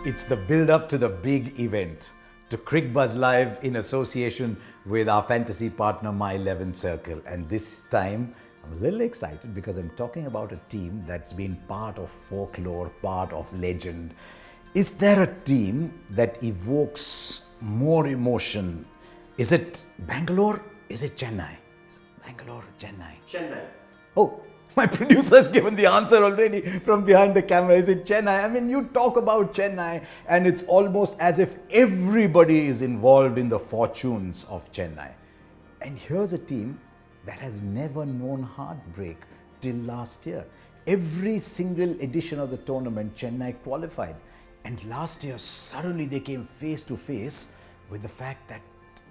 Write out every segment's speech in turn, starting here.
It's the build-up to the big event, to Crick Buzz Live in association with our fantasy partner My 11 Circle. And this time, I'm a little excited because I'm talking about a team that's been part of folklore, part of legend. Is there a team that evokes more emotion? Is it Bangalore? Is it Chennai? Is it Bangalore, Chennai? Chennai. Oh, my producer has given the answer already from behind the camera. Is it Chennai? I mean, you talk about Chennai and it's almost as if everybody is involved in the fortunes of Chennai. And here's a team that has never known heartbreak till last year. Every single edition of the tournament, Chennai qualified. And last year, suddenly they came face to face with the fact that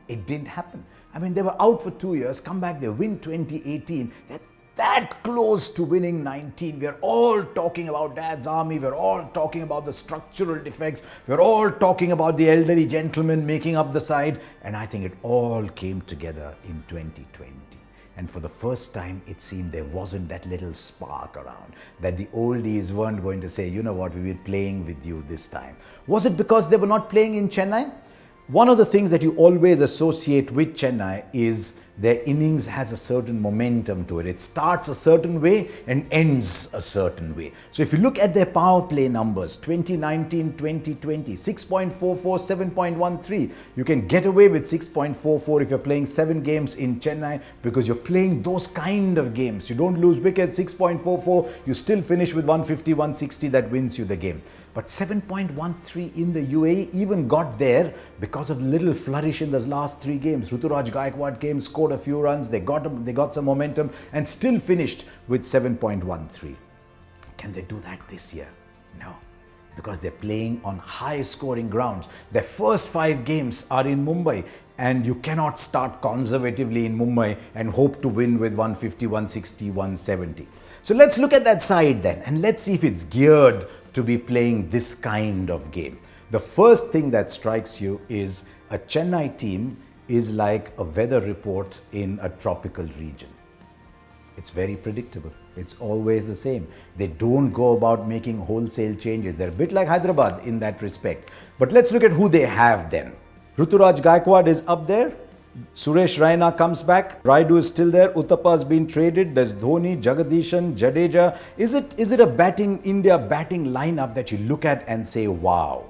it didn't happen. I mean, they were out for 2 years, come back, they win 2018. They're that close to winning 19. We're all talking about Dad's Army. We're all talking about the structural defects. We're all talking about the elderly gentleman making up the side. And I think it all came together in 2020. And for the first time, it seemed there wasn't that little spark around, that the oldies weren't going to say, you know what, we were playing with you this time. Was it because they were not playing in Chennai? One of the things that you always associate with Chennai is their innings has a certain momentum to it. It starts a certain way and ends a certain way. So if you look at their power play numbers, 2019, 2020, 6.44, 7.13, you can get away with 6.44 if you're playing 7 games in Chennai because you're playing those kind of games. You don't lose wickets, 6.44, you still finish with 150, 160, that wins you the game. But 7.13 in the UAE even got there because of the little flourish in the last 3 games. Ruturaj Gaikwad came, scored a few runs, they got some momentum and still finished with 7.13. Can they do that this year? No, because they're playing on high scoring grounds. Their first 5 games are in Mumbai and you cannot start conservatively in Mumbai and hope to win with 150, 160, 170. So let's look at that side then and let's see if it's geared to be playing this kind of game. The first thing that strikes you is a Chennai team is like a weather report in a tropical region. It's very predictable. It's always the same. They don't go about making wholesale changes. They're a bit like Hyderabad in that respect. But let's look at who they have then. Ruturaj Gaikwad is up there. Suresh Raina comes back. Raidu is still there. Uthappa has been traded. There's Dhoni, Jagdishan, Jadeja. Is it a India batting lineup that you look at and say, wow?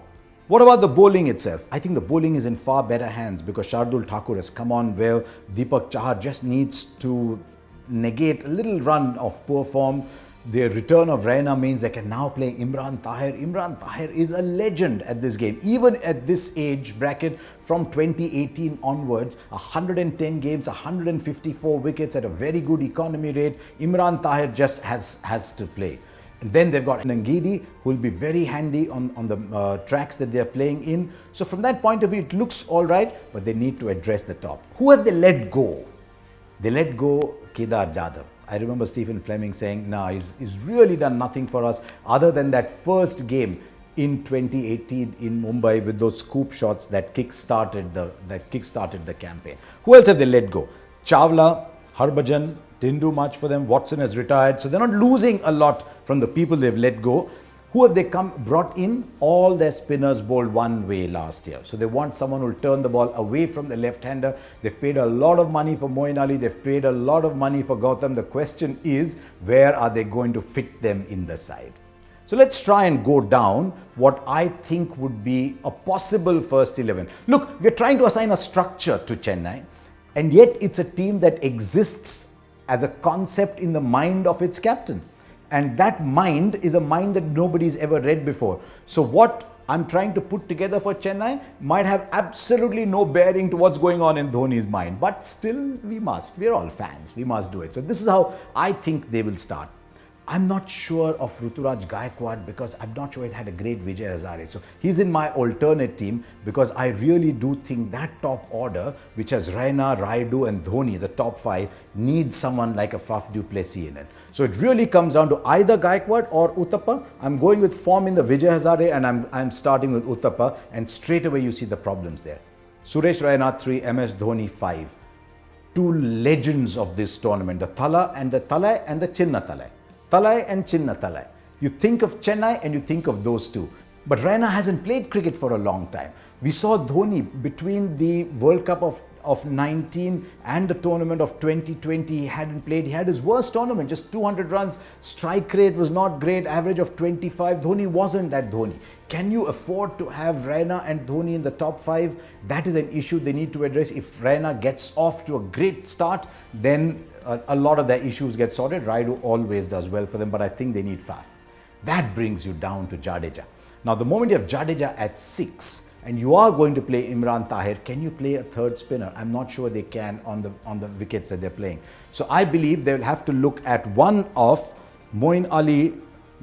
What about the bowling itself? I think the bowling is in far better hands because Shardul Thakur has come on where Deepak Chahar just needs to negate a little run of poor form. The return of Raina means they can now play Imran Tahir. Imran Tahir is a legend at this game. Even at this age bracket from 2018 onwards, 110 games, 154 wickets at a very good economy rate. Imran Tahir just has to play. And then they've got Nangidi, who will be very handy on the tracks that they're playing in. So from that point of view, it looks all right, but they need to address the top. Who have they let go? They let go Kedar Jadhav. I remember Stephen Fleming saying, no, he's really done nothing for us other than that first game in 2018 in Mumbai with those scoop shots that kick-started the campaign. Who else have they let go? Chawla, Harbhajan, didn't do much for them. Watson has retired. So they're not losing a lot from the people they've let go. Who have they brought in? All their spinners bowled one way last year. So they want someone who will turn the ball away from the left-hander. They've paid a lot of money for Moeen Ali. They've paid a lot of money for Gautam. The question is, where are they going to fit them in the side? So let's try and go down what I think would be a possible first 11. Look, we're trying to assign a structure to Chennai, and yet it's a team that exists as a concept in the mind of its captain. And that mind is a mind that nobody's ever read before. So what I'm trying to put together for Chennai might have absolutely no bearing to what's going on in Dhoni's mind. But still, we're all fans. We must do it. So this is how I think they will start. I'm not sure of Ruturaj Gaikwad because I'm not sure he's had a great Vijay Hazare. So he's in my alternate team because I really do think that top order, which has Raina, Raidu and Dhoni, the top 5, needs someone like a Faf du Plessis in it. So it really comes down to either Gaikwad or Uthappa. I'm going with form in the Vijay Hazare and I'm starting with Uthappa, and straight away you see the problems there. Suresh Raina 3, MS Dhoni 5. 2 legends of this tournament, the Thala and the Chinna Thalai. Thalai and Chinna Thalai. You think of Chennai and you think of those two. But Raina hasn't played cricket for a long time. We saw Dhoni between the World Cup of 19 and the tournament of 2020. He hadn't played. He had his worst tournament, just 200 runs. Strike rate was not great, average of 25. Dhoni wasn't that Dhoni. Can you afford to have Raina and Dhoni in the top 5? That is an issue they need to address. If Raina gets off to a great start, then a lot of their issues get sorted. Raidu always does well for them, but I think they need Faf. That brings you down to Jadeja. Now, the moment you have Jadeja at 6 and you are going to play Imran Tahir, can you play a third spinner? I'm not sure they can on the wickets that they're playing. So I believe they'll have to look at one of Moeen Ali,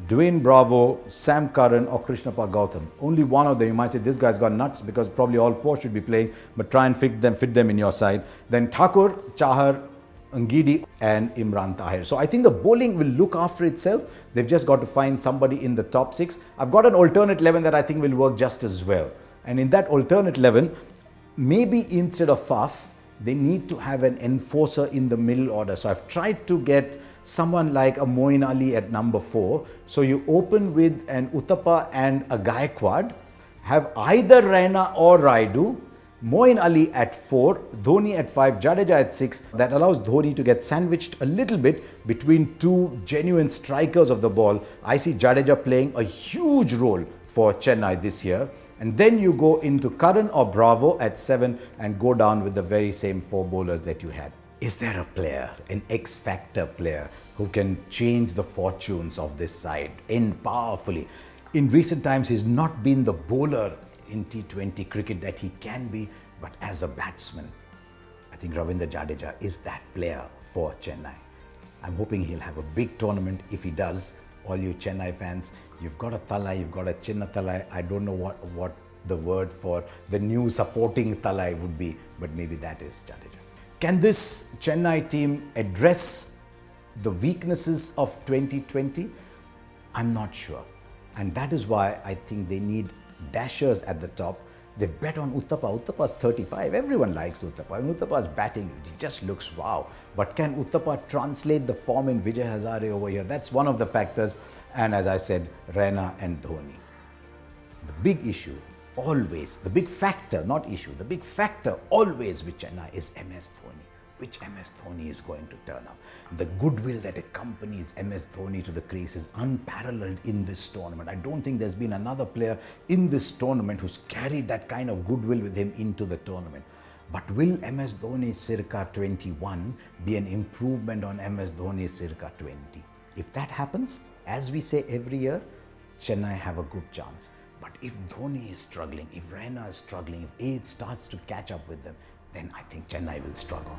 Dwayne Bravo, Sam Curran or Krishnappa Gautam. Only one of them. You might say this guy's got nuts because probably all 4 should be playing, but try and fit them in your side. Then Thakur, Chahar, Ngidi and Imran Tahir. So I think the bowling will look after itself. They've just got to find somebody in the top 6. I've got an alternate 11 that I think will work just as well. And in that alternate 11, maybe instead of Faf, they need to have an enforcer in the middle order. So I've tried to get someone like a Moeen Ali at number 4. So you open with an Uthappa and a Gaikwad, have either Raina or Raidu, Moeen Ali at 4, Dhoni at 5, Jadeja at 6. That allows Dhoni to get sandwiched a little bit between 2 genuine strikers of the ball. I see Jadeja playing a huge role for Chennai this year. And then you go into Curran or Bravo at 7 and go down with the very same 4 bowlers that you had. Is there a player, an X-factor player, who can change the fortunes of this side, end powerfully? In recent times, he's not been the bowler in T20 cricket that he can be, but as a batsman, I think Ravindra Jadeja is that player for Chennai. I'm hoping he'll have a big tournament. If he does, all you Chennai fans, you've got a Thalai, you've got a Chinna Thalai. I don't know what the word for the new supporting Thalai would be, but maybe that is Jadeja. Can this Chennai team address the weaknesses of 2020? I'm not sure. And that is why I think they need dashers at the top. They've bet on Uthappa. Uthappa's 35. Everyone likes Uthappa. And Uthappa's batting, it just looks wow. But can Uthappa translate the form in Vijay Hazare over here? That's one of the factors. And as I said, Raina and Dhoni. The big issue always, the big factor, not issue, the big factor always with Chennai is MS Dhoni. Which MS Dhoni is going to turn up? The goodwill that accompanies MS Dhoni to the crease is unparalleled in this tournament. I don't think there's been another player in this tournament who's carried that kind of goodwill with him into the tournament. But will MS Dhoni circa 21 be an improvement on MS Dhoni circa 20? If that happens, as we say every year, Chennai have a good chance. But if Dhoni is struggling, if Raina is struggling, if age starts to catch up with them, then I think Chennai will struggle.